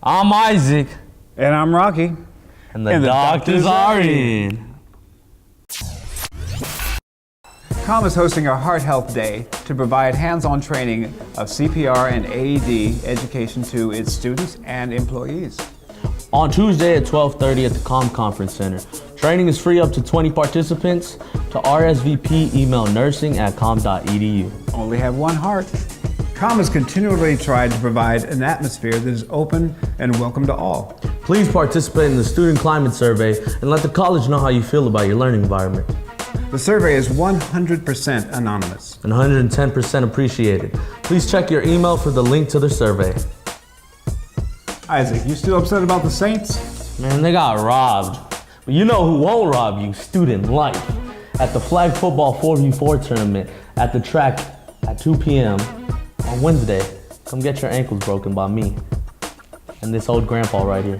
I'm Isaac. And I'm Rocky. And the doctors are in. Com is hosting a Heart Health Day to provide hands-on training of CPR and AED education to its students and employees. On Tuesday at 12:30 at the Com Conference Center. Training is free up to 20 participants. To RSVP, email nursing@com.edu. Only have one heart. Com has continually tried to provide an atmosphere that is open and welcome to all. Please participate in the Student Climate Survey and let the college know how you feel about your learning environment. The survey is 100% anonymous. And 110% appreciated. Please check your email for the link to the survey. Isaac, you still upset about the Saints? Man, they got robbed. But you know who won't rob you? Student life. At the flag football 4v4 tournament at the track at 2 p.m. on Wednesday. Come get your ankles broken by me and this old grandpa right here.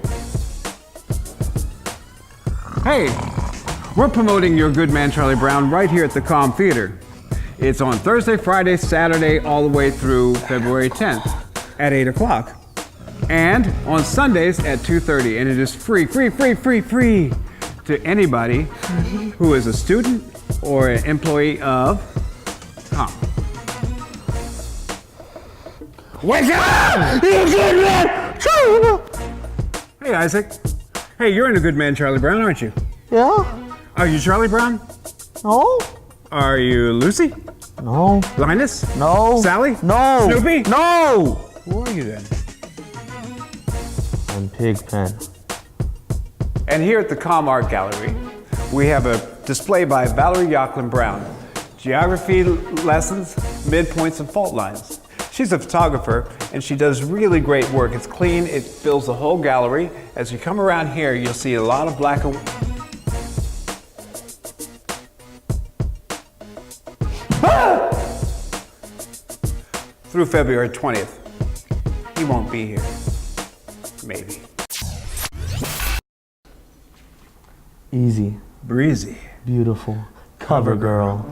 Hey, we're promoting Your Good Man Charlie Brown right here at the Com Theater. It's on Thursday, Friday, Saturday, all the way through February 10th at 8 o'clock. And on Sundays at 2:30, and it is free to anybody who is a student or an employee of Com. Wake up! You good man, Charlie! Hey, Isaac. Hey, you're in a Good Man Charlie Brown, aren't you? Yeah? Are you Charlie Brown? No? Are you Lucy? No. Linus? No. Sally? No. Snoopy? No! Who are you then? I'm Pigpen. And here at the Com Art Gallery, we have a display by Valerie Yaklin-Brown, Geography Lessons, Midpoints, and Fault Lines. She's a photographer, and she does really great work. It's clean, it fills the whole gallery. As you come around here, you'll see a lot of black and through February 20th. He won't be here. Maybe. Easy. Breezy. Beautiful. Cover girl.